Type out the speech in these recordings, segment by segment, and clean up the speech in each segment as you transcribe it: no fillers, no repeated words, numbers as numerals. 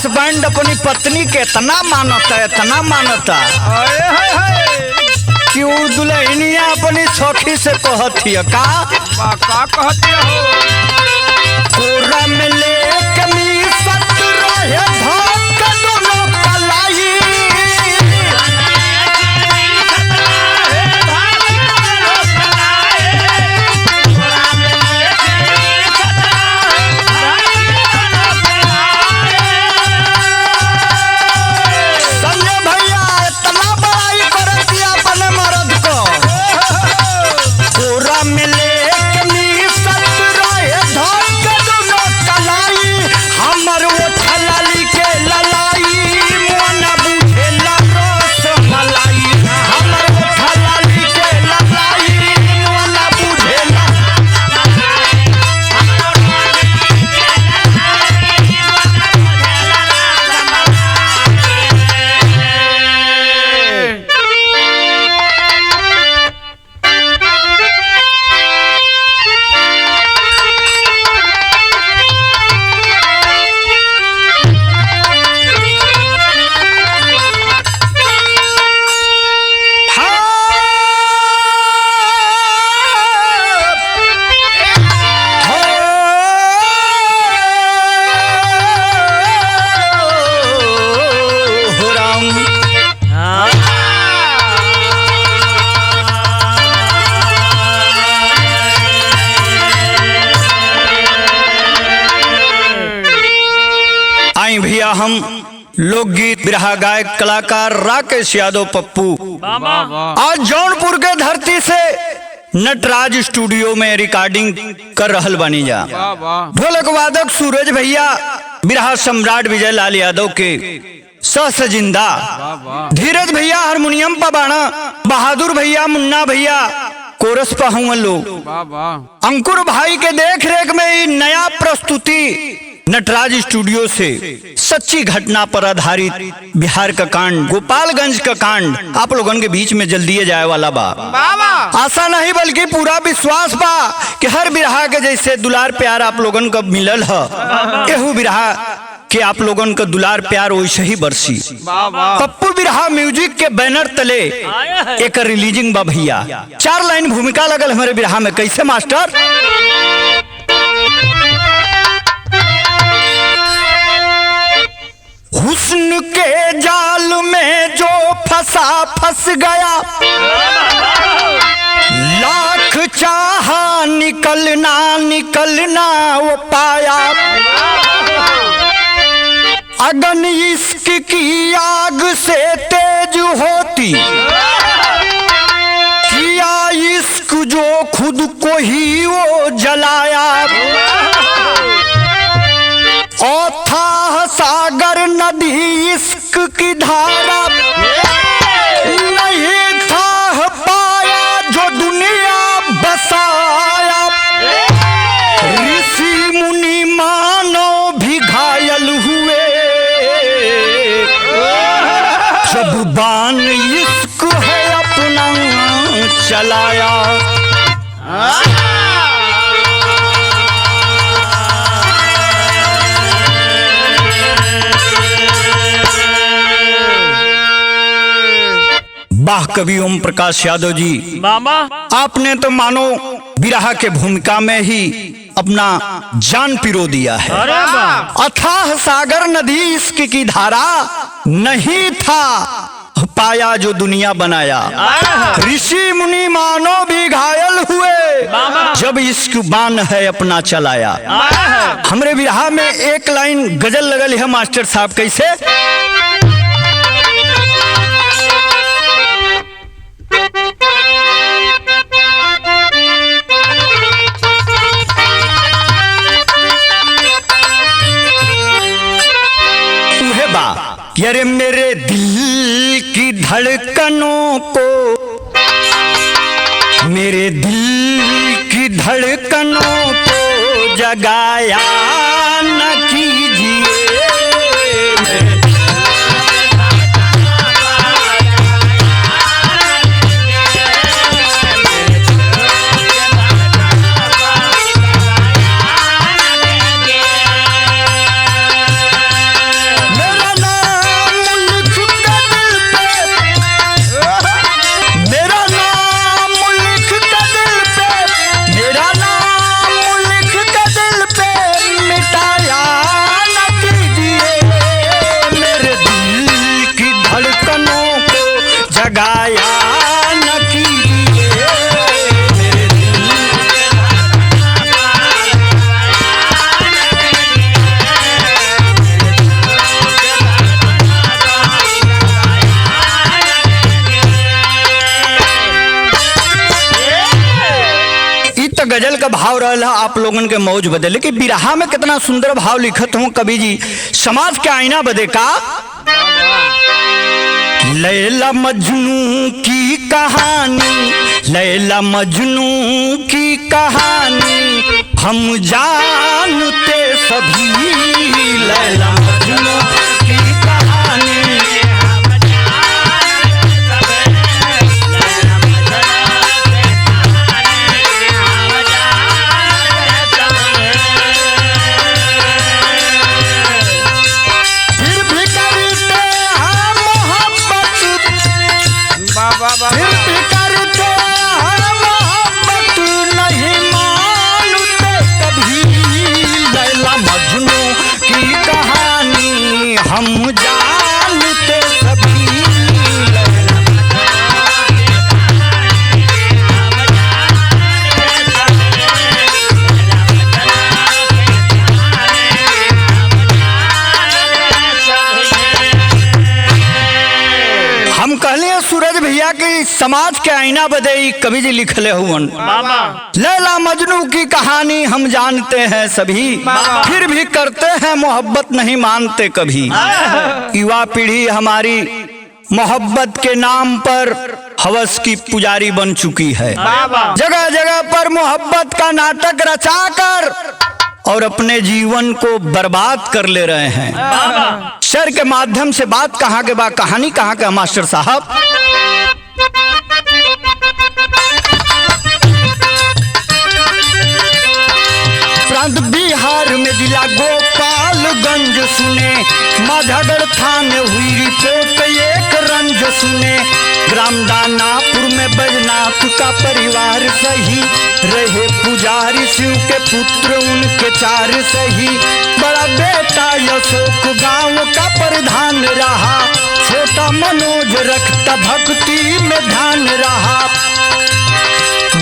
Husband अपनी पत्नी के इतना मानता कि वो दुल्हनिया अपनी सखी से कहती है का कहती हो कोरा में लेके मी सत रहे भाग दोनों कलाई हम लोकगीत बिरहा गायक कलाकार राकेश यादव पप्पू आज जौनपुर के धरती से नटराज स्टूडियो में रिकॉर्डिंग कर रहल बानी जा। ढोलक वादक सूरज भैया बिरहा सम्राट विजय लाल यादव के सजिंदा, धीरज भैया हारमोनियम पर बाणा, बहादुर भैया मुन्ना भैया कोरस पर हुआ लोग, अंकुर भाई के देख रेख में ये नया प्रस्तुति नटराज स्टूडियो से सच्ची घटना पर आधारित बिहार का कांड, गोपालगंज का कांड आप लोगों के बीच में जल्दी जाए वाला बा। आशा नहीं बल्कि पूरा विश्वास बा कि हर बिरहा के जैसे दुलार प्यार आप लोगों का मिलल है, एहू बिरहा कि आप लोगों का दुलार प्यार वैसे ही बरसी। पप्पू बिरहा म्यूजिक के बैनर तले एक रिलीजिंग बा भैया। 4 लाइन भूमिका लगल हमारे बिरहा में, कैसे मास्टर? हुस्न के जाल में जो फंस गया, लाख चाहा निकलना वो पाया। अगन इश्क की आग से तेज होती, किया इश्क जो खुद को ही वो जलाया। और था सागर नदी इश्क की धारा, नहीं था पाया जो दुनिया बसाया। ऋषि मुनि मानव भी घायल हुए, जब बान इश्क है अपना चलाया। वाह कवि ओम प्रकाश यादव जी, आपने तो मानो बिरहा के भूमिका में ही अपना जान पिरो दिया है। अथाह सागर नदी इश्क की धारा, नहीं था पाया जो दुनिया बनाया। ऋषि मुनि मानो भी घायल हुए, जब इश्क बान है अपना चलाया। हमरे बिरहा में एक लाइन गजल लगल है मास्टर साहब, कैसे? अरे मेरे दिल की धड़कनों को, मेरे दिल की धड़कनों को जगाया न कीजिए। का भाव रहला आप लोगन के मौज बदे, लेकिन बिरहा में कितना सुंदर भाव लिखत हूँ कवि जी। समाज के आईना बदे का लैला मजनू की कहानी, लैला मजनू की कहानी हम जानते सभी, लैला मजनू की कहानी फिर भी करते हैं मोहब्बत, नहीं मानते कभी, लैला मजनू की कहानी हम जानते सभी, लैला हम कहले सूरज भैया की समाज के आईना बदे कवि जी लिखले हुवन। लैला मजनू की कहानी हम जानते हैं सभी, फिर भी करते हैं मोहब्बत नहीं मानते कभी। युवा पीढ़ी हमारी मोहब्बत के नाम पर हवस की पुजारी बन चुकी है। जगह जगह पर मोहब्बत का नाटक रचाकर और अपने जीवन को बर्बाद कर ले रहे हैं। शेर के माध्यम से बात कहाँ के बा, कहानी कहाँ का मास्टर साहब। प्रांत बिहार में जिला गोपालगंज सुने, माझागढ़ थाने हुई रिपोर्ट एक रंज सुने। ग्राम दानापुर में बैजनाथ का परिवार सही, रहे पुजारी शिव के पुत्र उनके 4 सही। बड़ा बेटा अशोक गांव का प्रधान रहा, छोटा मनोज रखता भक्ति में ध्यान रहा।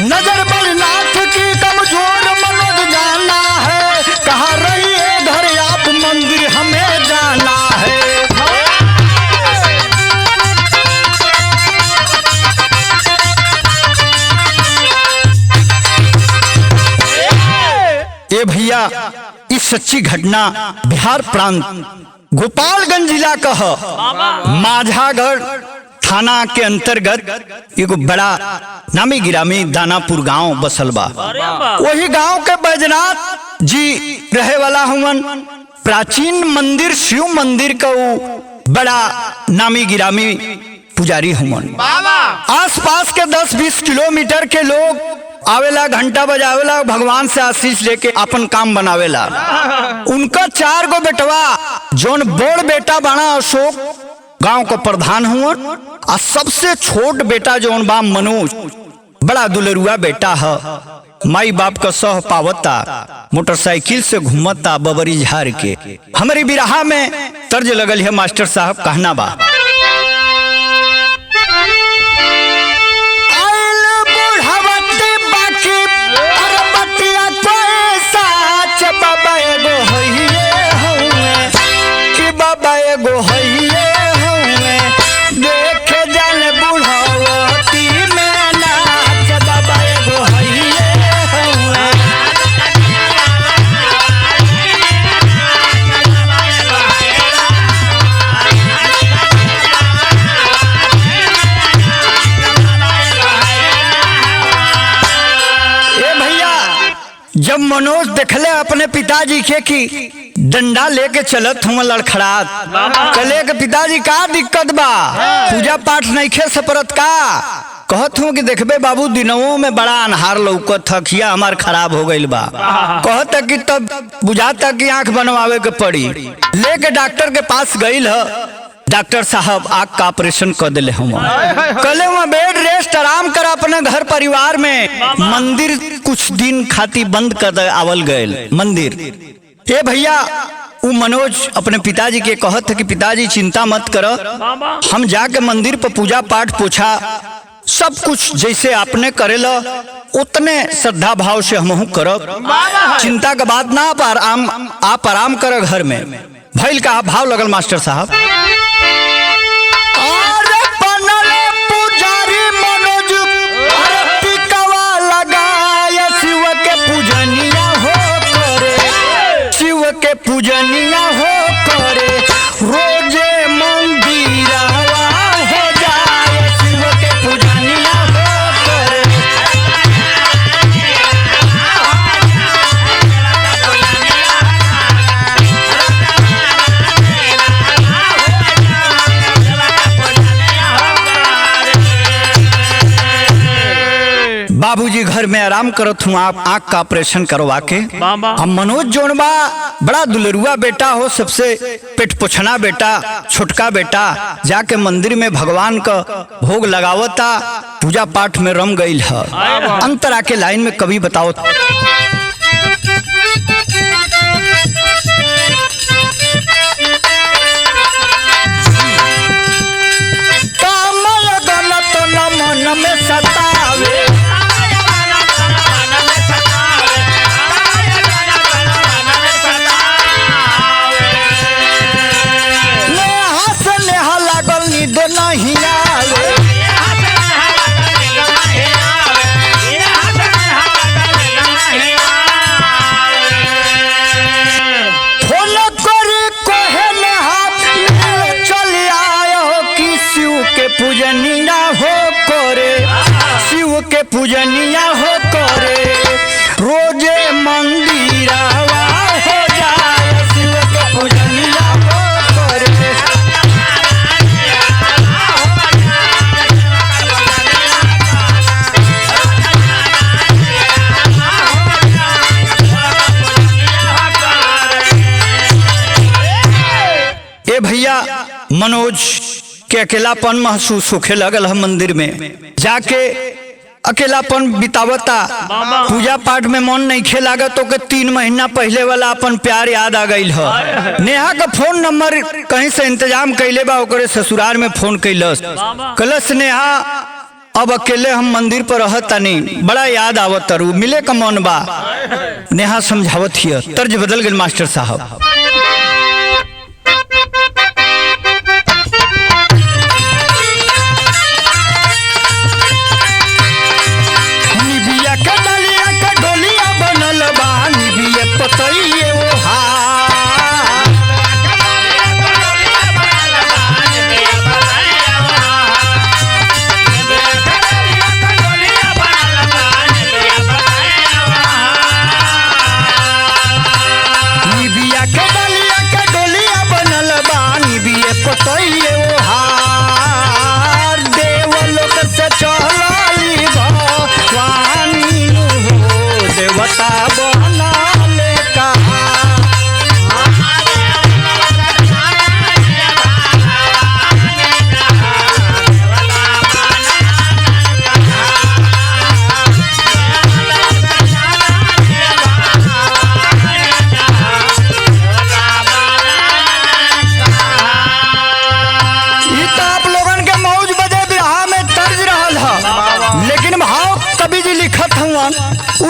नजर बड़नाथ की कमजोर मनोज जाना है, कहाँ रहिए घर आप मंदिर हमें जाना है। ये भैया इस सच्ची घटना बिहार प्रांत गोपालगंज जिला का है। माझागढ़ थाना के अंतर्गत एगो बड़ा नामी गिरामी दानापुर गांव बसल बा। वही गांव के बैजनाथ जी रहे वाला हुवन। प्राचीन मंदिर शिव मंदिर का वो बड़ा नामी गिरामी पुजारी हुवन। आसपास के 10-20 किलोमीटर के लोग आवेला, घंटा बजावेला, भगवान से आशीष लेके अपन काम बनावेला। उनका 4 गो बेटवा, जोन बड़ बेटा बाणा अशोक गांव का प्रधान हुआ, और सबसे छोट बेटा जोन बा मनोज, बड़ा दुलरुआ बेटा है। माई बाप का सह पावता, मोटरसाइकिल से घूमता बबरी झाड़ के। हमारी बिरहा में तर्ज लगल है मास्टर साहब, कहना बा। बाबा एगो हइये हउए, देखे जाने बुढ़ावती में नाच, बाबा एगो हइये हउए। ए भैया, जब मनोज देखले अपने पिताजी के कि डंडा लेके चलत हुआ लड़खड़ात, कले के पिताजी का दिक्कत बा, पूजा पाठ नहीं खे सपरत का। कहत हूँ कि देखबे बाबू, दिनों में बड़ा अनहार लौकत था, खिया हमार खराब हो गईल बा। कहत कि तब बुझाता कि आंख बनवावे के पड़ी। लेके डॉक्टर के पास गईल है। डॉक्टर साहब आँख का ऑपरेशन कर दिले हम। कले वहाँ बेड रेस्ट, आराम कर अपने घर परिवार में। मंदिर कुछ दिन खाती बंद कर आवल गए मंदिर। ए भैया, वो मनोज अपने पिताजी के कहत है कि पिताजी चिंता मत करो, हम जाके मंदिर पर पूजा पाठ पोछा सब कुछ जैसे आपने करेला उतने श्रद्धा भाव से हमहू करब। चिंता का बात ना, आप आराम कर घर में। भइल का भाव लगल मास्टर साहब। पुजारी मनोज टिकवा लगाया शिव के के पूजनिया हो करे रोजे मंदिरवा हो जाए शिव के पूजनिया हो करे। बाबूजी घर में आराम करत हूँ, आप आँख का ऑपरेशन करवा के। अब मनोज जोनबा बड़ा दुलरुआ बेटा हो, सबसे पेट पोछना बेटा, छोटका बेटा, जाके मंदिर में भगवान का भोग लगावता, पूजा पाठ में रम गईल है। अंतरा के लाइन में कवि बताओ। मन में सतावे नेहा लागल नींद नहीं आवे, फोन कर कहे नेहा चल आयो कि शिव के पूजनिया हो करे, शिव के पूजनिया हो करे रोजे मंदिरवा हो जाए शिव के पूजनिया हो करे। ए भैया मनोज के अकेलापन महसूस होखे लगल है, मंदिर में जाके अकेलापन बितावता, पूजा पाठ में मन नहीं खे लागत तो के 3 महीना पहले वाला अपन प्यार याद आ गई है। नेहा का फोन नंबर कहीं से इंतजाम कैले बा, ओकरे ससुराल में फोन कैलस, कलस नेहा अब अकेले हम मंदिर पर रहता नहीं, बड़ा याद आवत तारू, मिले का मन बा। नेहा समझावत हिय, तर्ज बदल गए मास्टर साहब।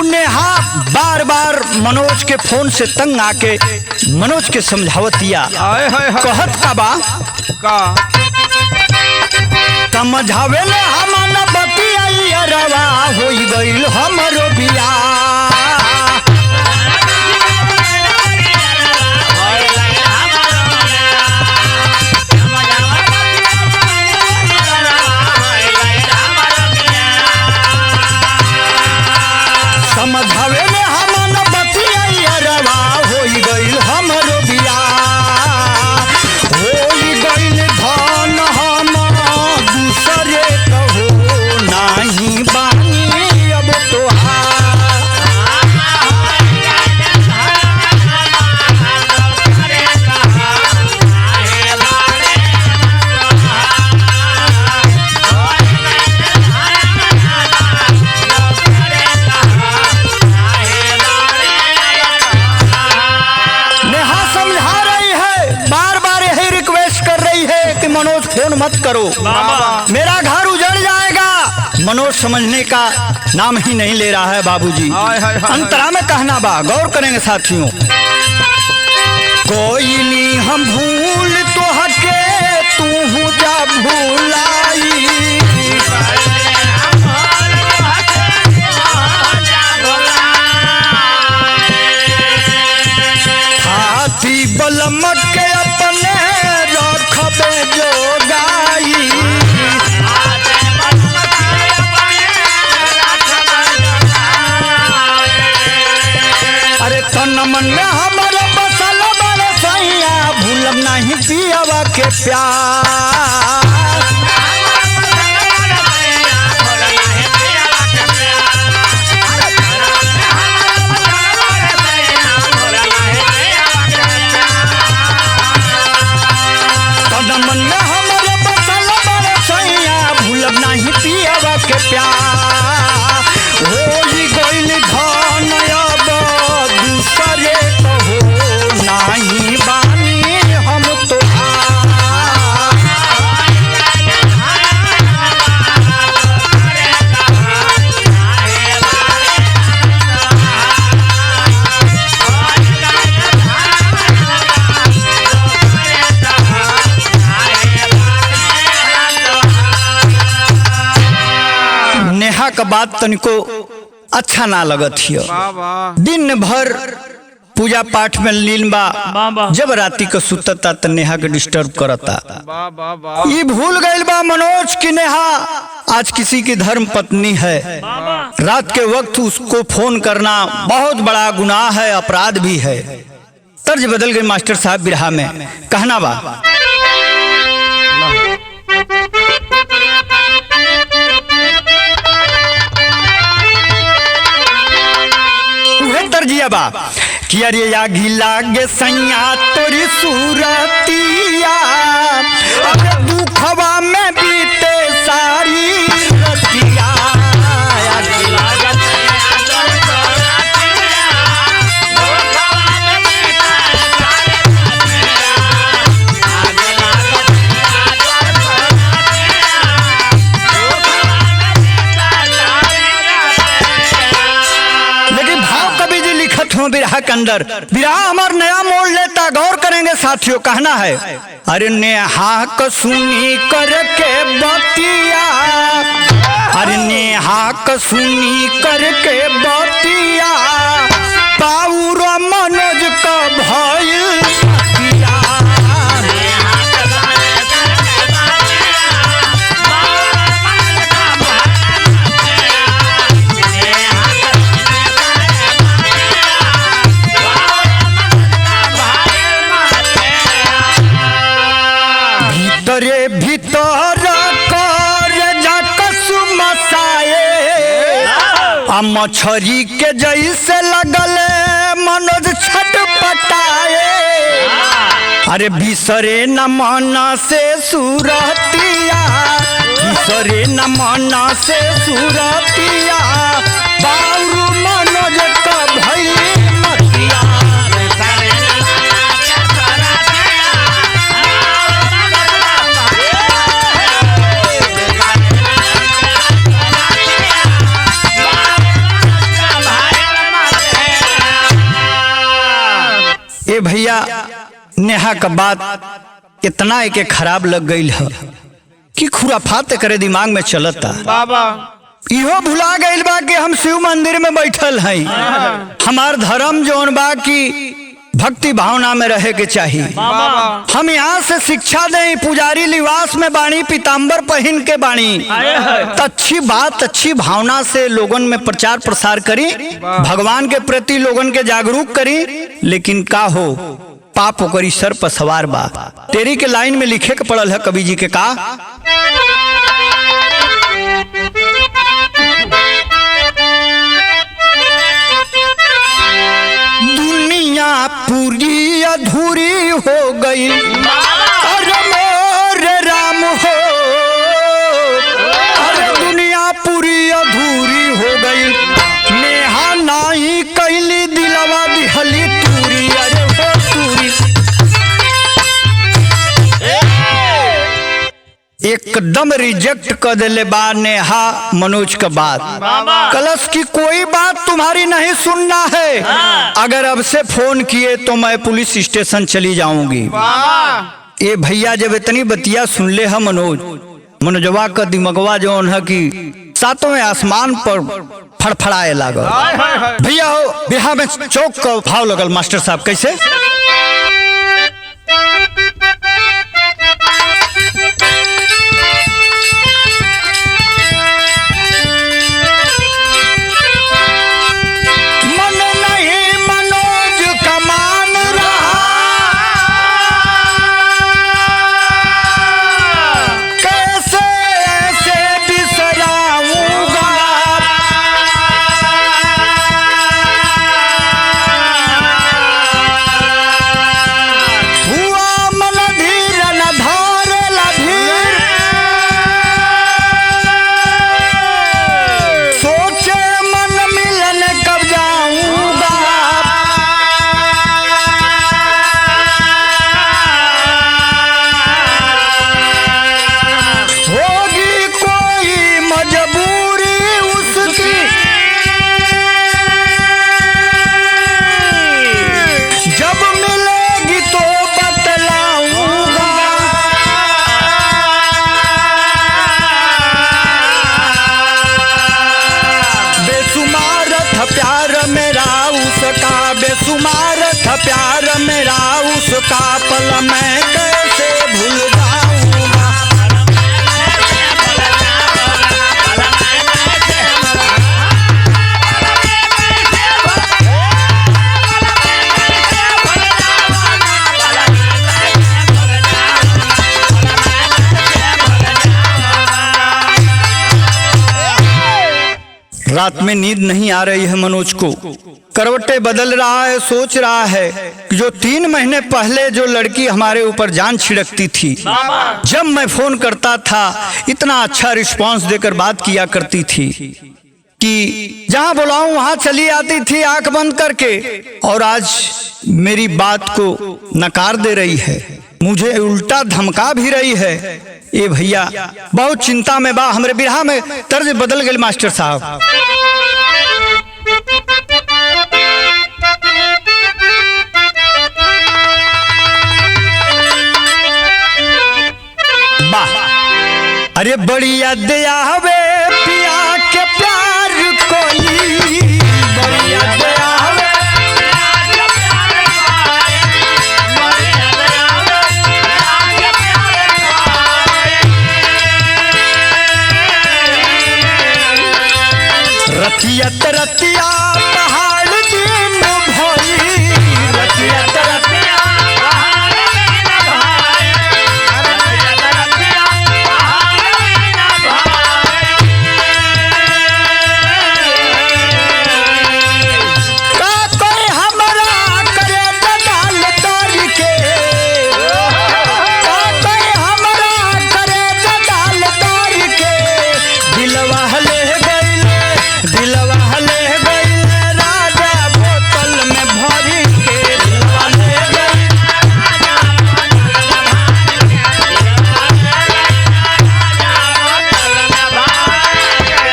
नेहा बार बार मनोज के फोन से तंग आके मनोज के समझावतिया, कहत का बा का समझावे ले हम न बतिया रवा होई गइल हमरो बिया। समझावे में हम न बतिया रवा होई गइल हमरो बिया, होई गइल धन हम दूसरे कहो नाही बानी अब तोहार। मनोज फोन मत करो, मेरा घर उजड़ जाएगा। मनोज समझने का नाम ही नहीं ले रहा है बाबूजी। अंतरा में कहना बा, गौर करेंगे साथियों। कोई नहीं हम भूल तो हके तू जा भूलाई, चमक के अपने रखबे जोगाई। अरे तन मन में हमारे बसल बड़े सैया भूलब नहीं पियवा के प्यार। तन मन में हमारे बसल बड़े सैया भूलब नहीं पियवा के प्यार। होई गइल धन अब दूसरे तो हो नहीं बानी हम तो। नेहा का बात तनिको अच्छा ना लगत हियो। दिन भर पूजा पाठ में लीन बा, जब राती को सुतता त नेहा के डिस्टर्ब करता। ये भूल गइल बा मनोज की नेहा आज किसी की धर्म पत्नी है। रात के वक्त उसको फोन करना बहुत बड़ा गुनाह है, अपराध भी है। तर्ज बदल गई मास्टर साहब बिरहा में। कहना बा तर्जिया बा कि अरे आगी लागे सैया तोरी सूरतिया, अरे दुखवा में बीते सारी रतिया। बिरहा के अंदर बिरहा हमार नया मोड़ लेता, गौर करेंगे साथियों। कहना है अरे नेहा को सुनी करके बतिया, अरे नेहा को सुनी करके बतिया, पाउर मनोज का भइल बतिया। भीतरे भीतर कर मसाए, मछरी के जैसे लगल मनोज छटपटाए। अरे बिसरे न मना से सूरतिया, बिसरे न मना से सूरतिया, बाउरू मनोज का भइल मतिया। ए भैया नेहा का बात इतना एक खराब लग गई है कि खुराफात करे दिमाग में चलता। बाबा इहो भुला गइल बा कि हम शिव मंदिर में बैठल हैं। हमार धर्म जोन बा कि भक्ति भावना में रहे के चाहिए। हम यहाँ से शिक्षा दें, पुजारी लिवास में बाणी, पीताम्बर पहन के बाणी, तो अच्छी बात अच्छी भावना से लोगन में प्रचार प्रसार करी, भगवान के प्रति लोगन के जागरूक करी। लेकिन का हो पाप ओकरी सर पर सवार बा। तेरी के लाइन में लिखे के पड़ल है कवि जी के का दुनिया पूरी अधूरी हो गई, अरे मोरे राम हो, अरे दुनिया पूरी अधूरी हो गई, नेहा नाही कैली दिलवा दिहली तूरी, अरे हो तूरी। एकदम रिजेक्ट कर दिले बा नेहा मनोज का बात। कलश की कोई बात तुम्हारी नहीं सुनना है, अगर अब से फोन किए तो मैं पुलिस स्टेशन चली जाऊंगी। ये भैया जब इतनी बतिया सुन ले है मनोजवा का दिमगवा जो है कि सातों आसमान पर फड़फड़ाए लागल। भैया हो बिहार में चौक का भाव लगल मास्टर साहब कैसे बेसुमार था प्यार मेरा उसका, पल मैं कैसे भूल जाऊंगा। रात में नींद नहीं आ रही है मनोज को, करवटें बदल रहा है, सोच रहा है कि जो 3 महीने पहले जो लड़की हमारे ऊपर जान छिड़कती थी, जब मैं फोन करता था इतना अच्छा रिस्पांस देकर बात किया करती थी कि जहां बुलाऊं वहां चली आती थी आंख बंद करके, और आज मेरी बात को नकार दे रही है, मुझे उल्टा धमका भी रही है। ए भैया बहुत चिंता में बा, हमरे बिरहा में तर्ज बदल गए मास्टर साहब। वाह, अरे बड़ी याद आवे पिया के प्यार कोई, बड़ी याद आवे रतिया रतिया पहाड़ दिन भोई, रतिया रतिया पहाड़ दिन भाई, रतिया रतिया पहाड़ दिन भाई। का कोई हमरा करे डाल तार के, का कोई हमरा करे डाल तार के, दिलवा ले दिलवा ले गई राजा बोतल में भरी के, दिलवा ले गई राजा बोतल में भरी के।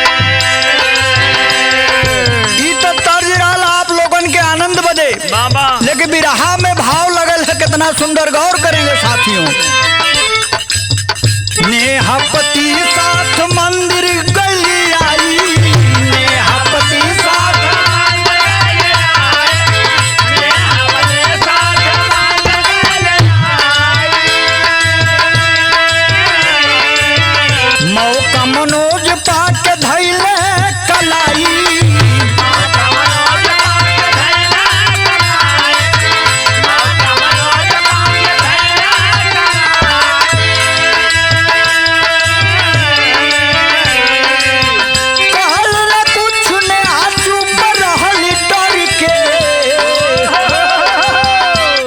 ई तो तर्ज रहल आप लोगन के आनंद बदे, लेकिन बिरहा में भाव लगल है कितना सुंदर, गौर करेंगे साथियों। नेहापति साथ मंदिर गली आई, नेहापति साथ मंदिर आई, नेहापति साथ मंदिर आई। मौका मनोज पाक धैले कलाई, मौका मनोज पाक धैले कलाई, मौका मनोज पाक धैले कलाई। कहल न कुछ ने आजू पर रहल डर के,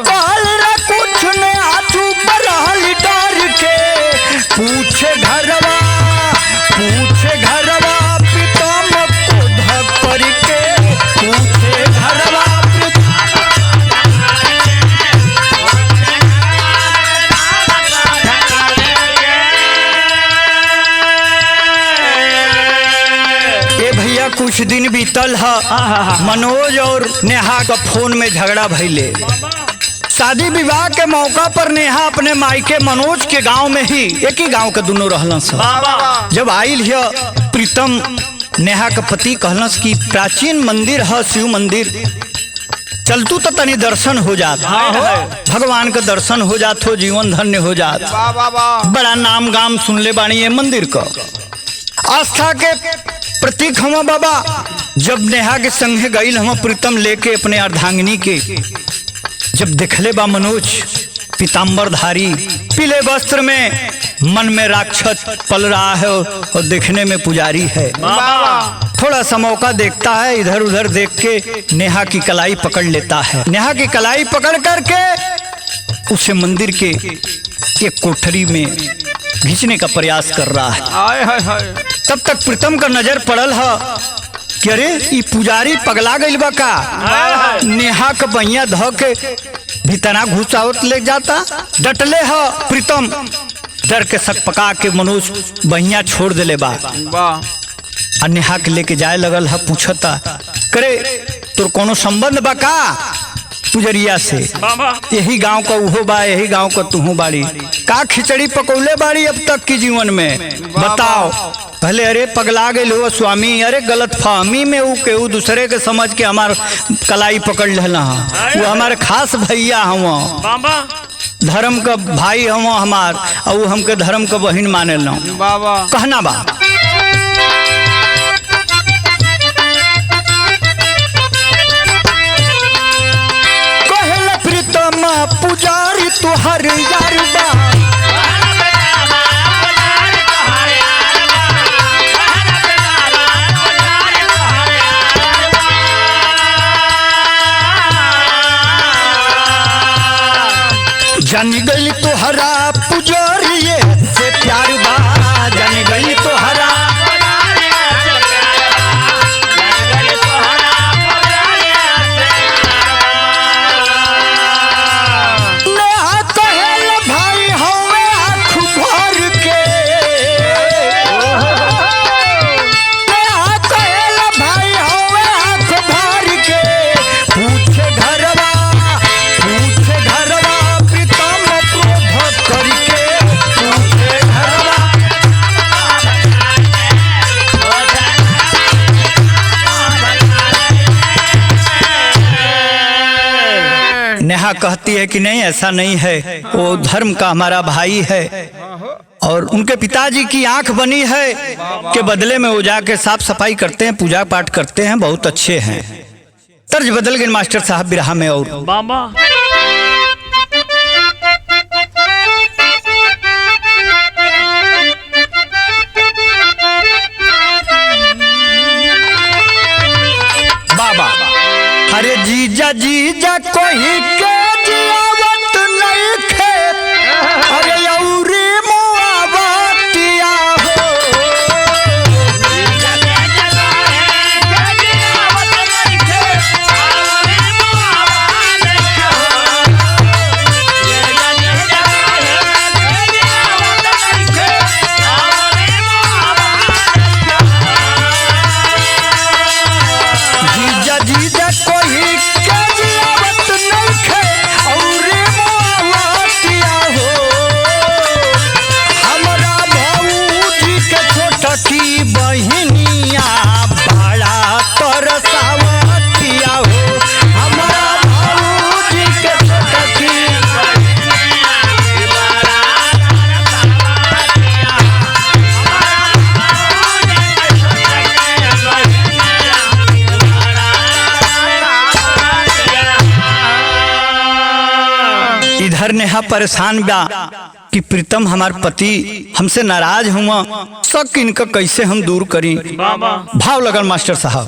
कहल न कुछ ने आजू पर रहल डर के, पूछे घरवा पितम को धपर के, पूछे घरवा ए भैया कुछ दिन बीतल है, मनोज और नेहा का फोन में झगड़ा भइले। शादी विवाह के मौका पर नेहा अपने मायके मनोज के गांव में ही, एक ही गांव के दोनों रहलस। जब आइल है प्रीतम नेहा का पति कहलस कि प्राचीन मंदिर है शिव मंदिर, चलतू तो तनी दर्शन हो जात, भगवान का दर्शन हो जात हो, जीवन धन्य हो जात। बड़ा नाम गाम सुन ले बानी ये मंदिर का, आस्था के प्रतीक हम बाबा। जब नेहा के संगे गई हम प्रीतम लेके अपने अर्धांगिनी के, जब देखले बा मनोज पीताम्बरधारी पीले वस्त्र में, मन में राक्षस पल रहा है और देखने में पुजारी है। थोड़ा सा मौका देखता है, इधर उधर देख के नेहा की कलाई पकड़ लेता है। नेहा की कलाई पकड़ करके उसे मंदिर के एक कोठरी में घिंचने का प्रयास कर रहा है। आए हाय हाय। तब तक प्रीतम का नजर पड़ल है कि अरे ये पुजारी पगला गइल बा का। नेहा का बहिया ध के भीतना घुसावत ले जाता, डटले है प्रीतम, डर के सक पका के मनोज बहिया छोड़ दिले बा। और नेहा के लेके जाए लगल है, पूछता करे तोर कोनो संबंध बा का पुजरिया से, यही गांव का उहो बा, यही गांव का तुहू बाड़ी, का खिचड़ी पकौले बाड़ी अब तक की जीवन में, बताओ। पहले अरे पगला गए हो स्वामी, अरे गलत फहमी में वो केहू दूसरे के समझ के हमार कलाई पकड़ लेना। वो हमारे खास भैया हुआ, धर्म का भाई हुआ हमार, और वो हमके धर्म का बहन माने लो। बाबा कहना बा कहला प्रीतम पुजारी तुहर यार बा, जान गई तुहरा पुजारिये से प्यार बा, जान गई तुहरा नेहा कहल भाई हवे आँख भर के, नेहा कहल भाई हवे आँख भर के, पूछे घरवा प्रीतम क्रोध करके, पूछे घरवा। नेहा कहती है कि नहीं ऐसा नहीं है, वो धर्म का हमारा भाई है और उनके पिताजी की आंख बनी है के बदले में वो जाके साफ सफाई करते हैं, पूजा पाठ करते हैं, बहुत अच्छे हैं। तर्ज बदल गए मास्टर साहब बिरहा में। और बाबा बाबा अरे जीजा जीजा कोई के जियावत नहीं खे, अरे औरी मुआवतिया हो, जीजा जीजा कोई के जियावत नहीं खे, औरी मुआवतिया हो, हमरा भौजी के छोटकी बहिनिया बड़ा तरसावतिया हो, हमरा भौजी के छोटकी इधर नेहा परेशान बा कि प्रीतम हमार पति हमसे नाराज हुआ, शक इनका कैसे हम दूर करी। भाव लगल मास्टर साहब।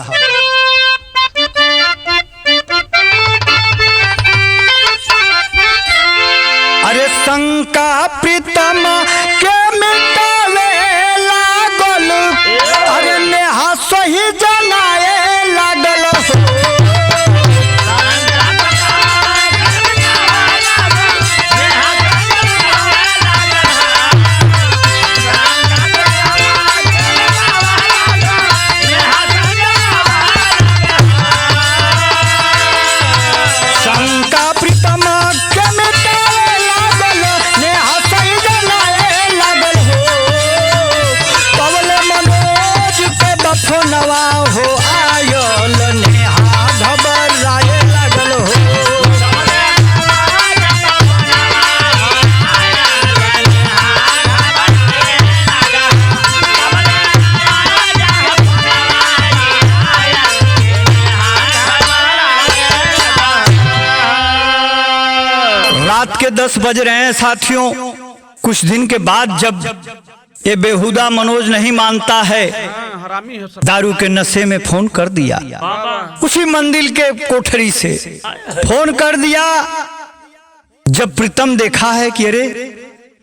अरे शंका प्रीतम के मिटावे लागल, अरे नेहा सही जनाए लागल हो, शंका प्रीतम के मिटावे लागल, नेहा सही जनाए लागल हो, पवले मनोज के बफनवा हो आयल, नेहा घबराए लागल हो, रात के 10 बज रहे हैं साथियों। कुछ दिन के बाद जब ये बेहुदा मनोज नहीं मानता है, हरामी है सब। दारू के नशे में फोन कर दिया, उसी मंदिर के कोठरी से फोन कर दिया। जब प्रीतम देखा है कि अरे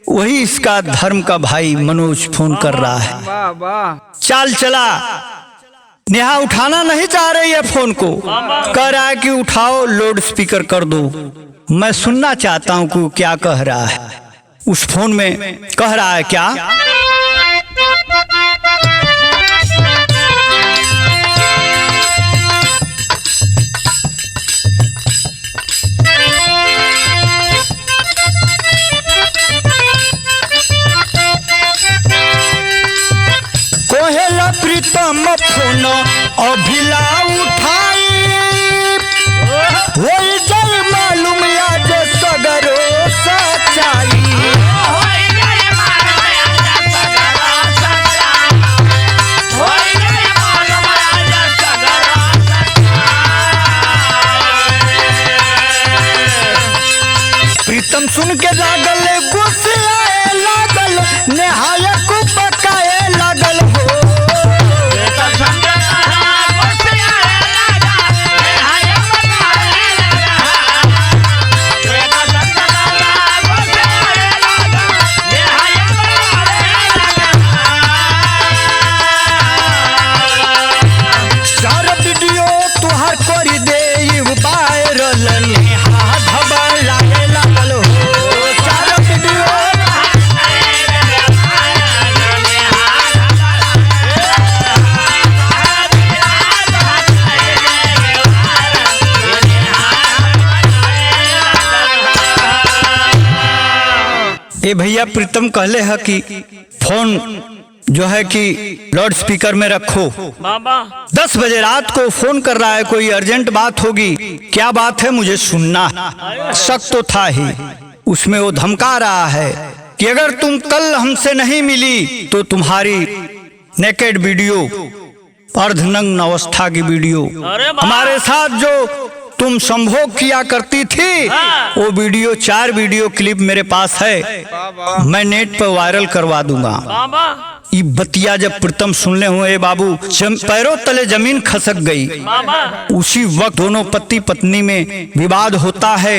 वही इसका धर्म का भाई मनोज फोन कर रहा है, वाह वाह चाल चला। नेहा उठाना नहीं चाह रही है फोन को, कह रहा है कि उठाओ, लाउड स्पीकर कर दो, मैं सुनना चाहता हूं कि क्या कह रहा है। उस फोन में कह रहा है क्या, को फोन अभिला उठाई वही जल मालूम आज सगरो सच्चाई। प्रीतम सुन के लागल गुस्साए लागल नेहाय को बकाए लागल हो। सारा वीडियो तुहार कर दे वायरल नेहा धबल लागे लागल हो। सारा वीडियो ए भैया प्रीतम कहले है कि फोन जो है कि लाउड स्पीकर में रखो। 10 बजे रात को फोन कर रहा है, कोई अर्जेंट बात होगी। क्या बात है मुझे सुनना। शक तो था ही, उसमें वो धमका रहा है कि अगर तुम कल हमसे नहीं मिली तो तुम्हारी नेकेड वीडियो, अर्धनग्न अवस्था की वीडियो, हमारे साथ जो तुम संभोग किया करती थी वो वीडियो 4 वीडियो क्लिप मेरे पास है, मैं नेट पर वायरल करवा दूंगा। ये बतिया जब प्रीतम सुनने हुए बाबू पैरों तले जमीन खसक गई। उसी वक्त दोनों पति पत्नी में विवाद होता है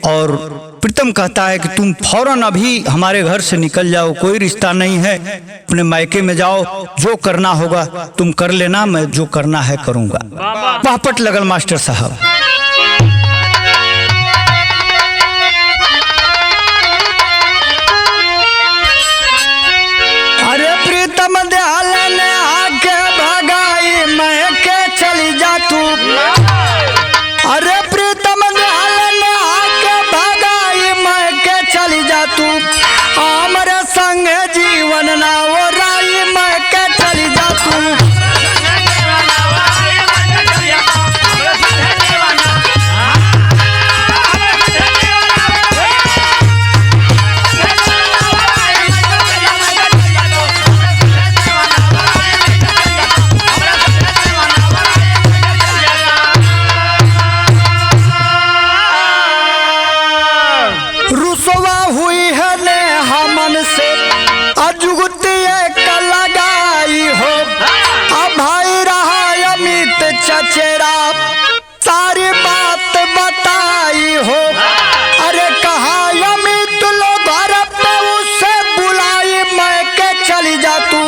और प्रीतम कहता है कि तुम फौरन अभी हमारे घर से निकल जाओ, कोई रिश्ता नहीं है, अपने मायके में जाओ, जो करना होगा तुम कर लेना, मैं जो करना है करूंगा। पापट लगल मास्टर साहब। अरे प्रीतम दयाल ने आके भगाई मैं के चली जा तू। अरे प्रीतम दयाल ने आके भगाई मैं के चली जा तू। हमारे संग जीवन ना वो राई मैं के चली जा तू। चचेरा सारी बात बताई हो। अरे कहा अमित लो घर पे उसे बुलाई मैं के चली जा तू।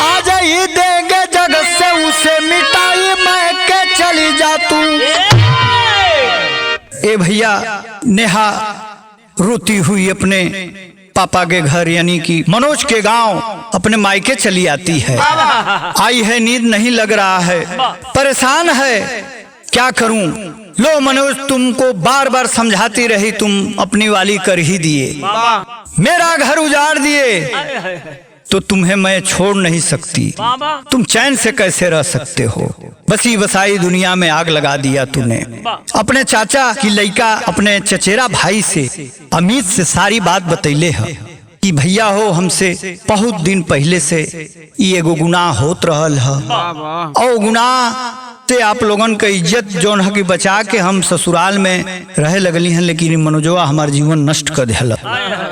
आज ही देंगे जग से उसे मिटाई मैं के चली जा तू। ए भैया नेहा रोती हुई अपने पापा के घर यानी कि मनोज के गांव अपने मायके चली आती है। आई है नींद नहीं लग रहा है, परेशान है, क्या करूं। लो मनोज तुमको बार बार समझाती रही, तुम अपनी वाली कर ही दिए, मेरा घर उजाड़ दिए, तो तुम्हें मैं छोड़ नहीं सकती। तुम चैन से कैसे रह सकते हो। बसी बसाई दुनिया में आग लगा दिया तूने। अपने चाचा की लड़का अपने चचेरा भाई से अमित से सारी बात बतैले है कि भैया हो हमसे बहुत दिन पहले से ये एगो गुनाह होत रहल है और गुनाह से आप लोगन का इज्जत जोन है कि बचा के हम ससुराल में रहे लगली हैं, लेकिन मनोजवा हमार जीवन नष्ट कर देला,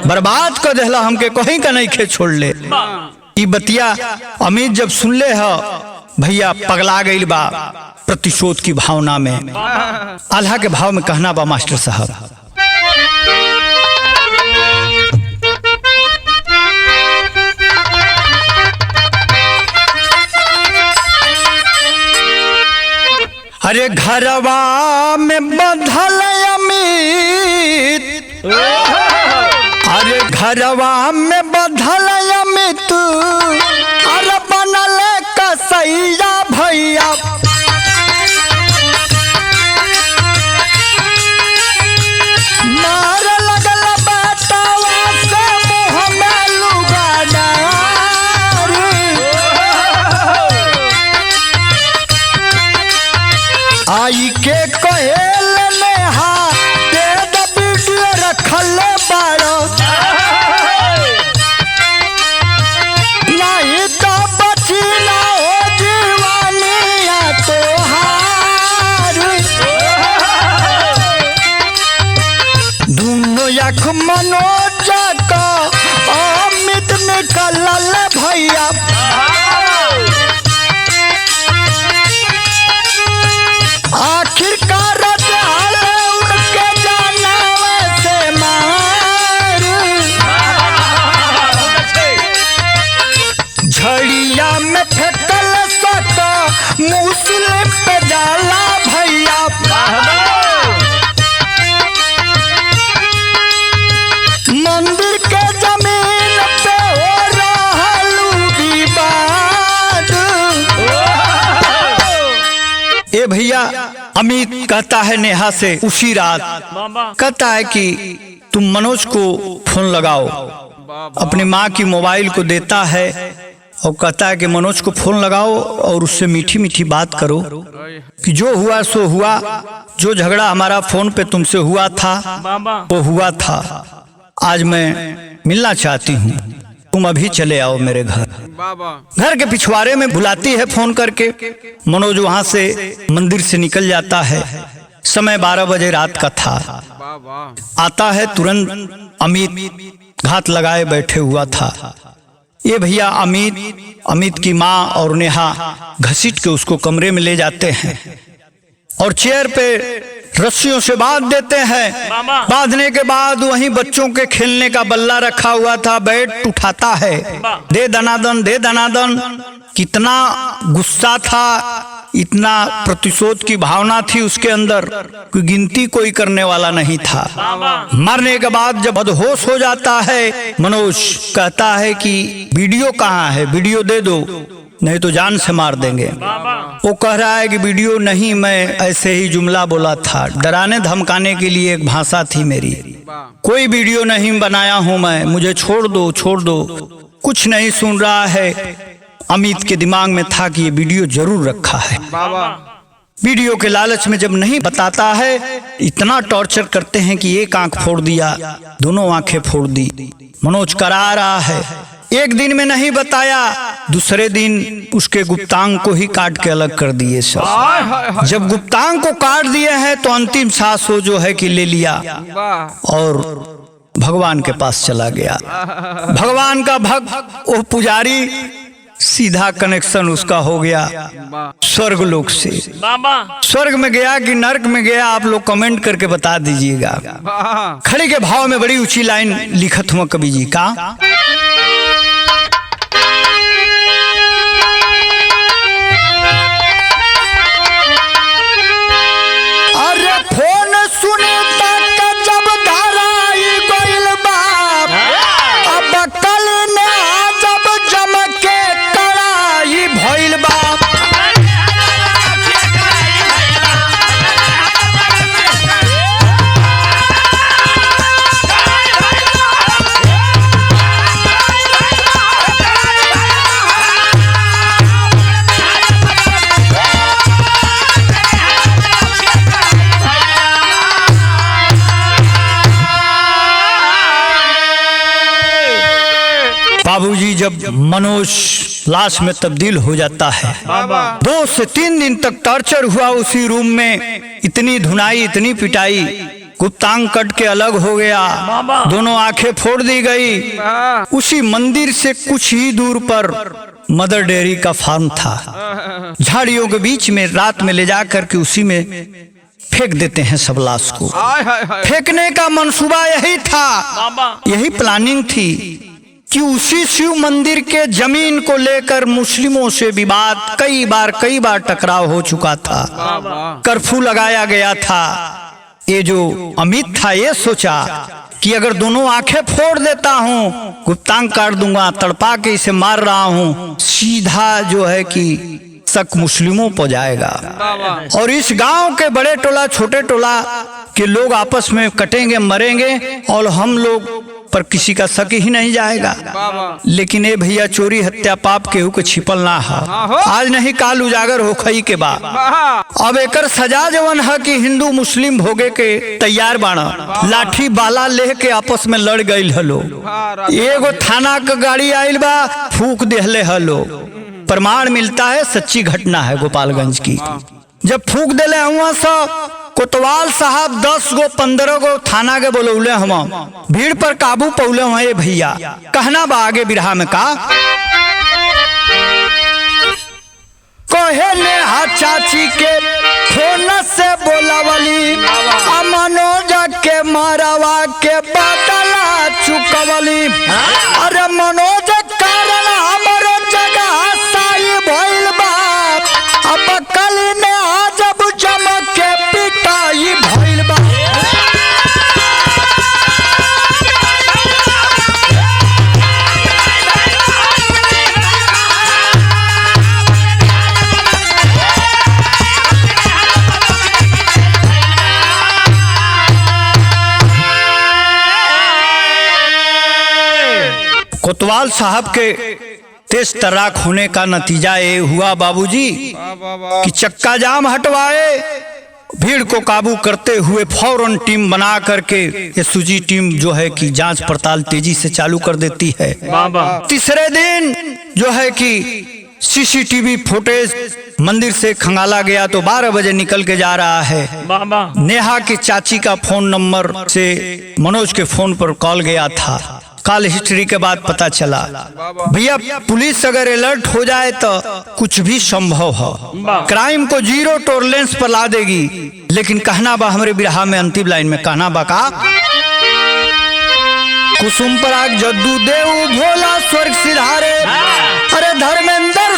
बर्बाद कर देला, हमके कहीं का नहीं खे छोड़ ले। ई बतिया अमित जब सुन ले है भैया पगला गई बा प्रतिशोध की भावना में। आल्हा के भाव में कहना बा मास्टर साहब। अरे घरवा में बंधल अमित, अरे घरवा में बंधल अमित, अरे बनल कसैया भैया, मार लगल बेटवा से मुँह में लुगा डारी। नख मनोज का अमित निकलल भैया। आखिरकार उनके जानवे से मार, झड़िया में फेंकल सका मुस्लिम पे जाला भैया। मंदिर के जमीन पे हो रहलू विवाद। ए भैया अमित कहता है नेहा से उसी रात, कहता है कि तुम मनोज को फोन लगाओ। अपनी माँ की मोबाइल को देता है और कहता है कि मनोज को फोन लगाओ और उससे मीठी मीठी बात करो कि जो हुआ सो हुआ, जो झगड़ा हमारा फोन पे तुमसे हुआ था वो हुआ था। आज मैं मिलना चाहती हूँ, तुम अभी चले आओ मेरे घर। घर के पिछवाड़े में बुलाती है फोन करके। मनोज वहां से मंदिर से निकल जाता है। समय 12 बजे रात का था। आता है तुरंत अमित घात लगाए बैठे हुआ था। ये भैया अमित की माँ और नेहा घसीट के उसको कमरे में ले जाते हैं और चेयर पे रस्सियों से बांध देते हैं। बांधने के बाद वहीं बच्चों के खेलने का बल्ला रखा हुआ था, बैट उठाता है, दे दनादन दे दनादन। कितना गुस्सा था, इतना प्रतिशोध की भावना थी उसके अंदर, कोई गिनती कोई करने वाला नहीं था। मरने के बाद जब बदहोश हो जाता है, मनोज कहता है कि वीडियो कहाँ है, वीडियो दे दो नहीं तो जान से मार देंगे। वो कह रहा है कि वीडियो नहीं, मैं ऐसे ही जुमला बोला था, डराने धमकाने के लिए एक भाषा थी मेरी, कोई वीडियो नहीं बनाया हूं मैं, मुझे छोड़ दो छोड़ दो। कुछ नहीं सुन रहा है। अमित के दिमाग में था कि ये वीडियो जरूर रखा है। वीडियो के लालच में जब नहीं बताता है, इतना टॉर्चर करते हैं कि एक आंख फोड़ दिया, दोनों आंखें फोड़ दी। मनोज करा रहा है। एक दिन में नहीं बताया, दूसरे दिन उसके गुप्तांग को ही काट के अलग कर दिए सब। जब गुप्तांग को काट दिए हैं तो अंतिम सांस वो जो है कि ले लिया और भगवान के पास चला गया। भगवान का भक्त, वो पुजारी, सीधा कनेक्शन उसका हो गया स्वर्ग लोक से। स्वर्ग में गया कि नरक में गया, आप लोग कमेंट करके बता दीजिएगा। खड़ी के भाव में बड़ी ऊंची लाइन लिखत हुआ कवि जी का, अरे फोन सुने तक जब धराई गइल बाप, अब कल ने जब जम के कड़ाई भइल बाप। बाबूजी जब मनोज लाश में तब्दील हो जाता है, 2 से 3 दिन तक टॉर्चर हुआ उसी रूम में, इतनी धुनाई इतनी पिटाई, गुप्तांग कट के अलग हो गया, दोनों आंखें फोड़ दी गई। उसी मंदिर से कुछ ही दूर पर मदर डेयरी का फार्म था। झाड़ियों के बीच में रात में ले जाकर के उसी में फेंक देते हैं सब लाश को। फेंकने का मंसूबा यही था, यही प्लानिंग थी कि उसी शिव मंदिर के जमीन को लेकर मुस्लिमों से विवाद कई बार टकराव हो चुका था। कर्फ्यू लगाया गया था। ये जो अमित था ये सोचा कि अगर दोनों आंखें फोड़ देता हूँ, गुप्तांग काट दूंगा, तड़पा के इसे मार रहा हूँ, सीधा जो है कि शक मुस्लिमों पर जाएगा और इस गांव के बड़े टोला छोटे टोला के लोग आपस में कटेंगे मरेंगे और हम लोग पर किसी का शक ही नहीं जाएगा। लेकिन ये भैया चोरी हत्या पाप केहू के छिपल ना है, आज नहीं काल उजागर हो खई के बाद। अब एकर सजा जवन है कि हिंदू मुस्लिम भोगे के तैयार बाड़ा, लाठी बाला ले के आपस में लड़ गई हलो। एगो थाना का गाड़ी आइल बा, फूक देहले हलो। प्रमाण मिलता है, सच्ची घटना है गोपालगंज की। जब फूक देले हुआ सब कोतवाल साहब 10 गो 15 गो थाना के बोलौले हम भीड़ पर काबू पौले हुए भैया। कहना बा आगे बिरहा में का कहे नेहा चाची के फोन से बोलावली मनोज के मारवा के बदला चुकवली। अरे मनोज कारण हमारो जगह साई भइल बा अब कल ने जब चमक के पिटाई भइल बा। कोतवाल साहब के तेज तर्राक होने का नतीजा ये हुआ बाबूजी कि चक्का जाम हटवाए, भीड़ को काबू करते हुए फौरन टीम बना करके एसओजी टीम जो है कि जांच पड़ताल तेजी से चालू कर देती है। तीसरे दिन जो है कि सीसीटीवी फुटेज मंदिर से खंगाला गया तो 12 बजे निकल के जा रहा है। नेहा की चाची का फोन नंबर से मनोज के फोन पर कॉल गया था। कॉल हिस्ट्री के बाद पता चला भैया पुलिस अगर अलर्ट हो जाए तो कुछ भी संभव है, क्राइम को 0 टॉलरेंस पर ला देगी। लेकिन कहना बा हमारे बिरहा में अंतिम लाइन में कहना बा का कुसुम पराग जद्दू देव भोला स्वर्ग सिधारे। अरे धर्मेंद्र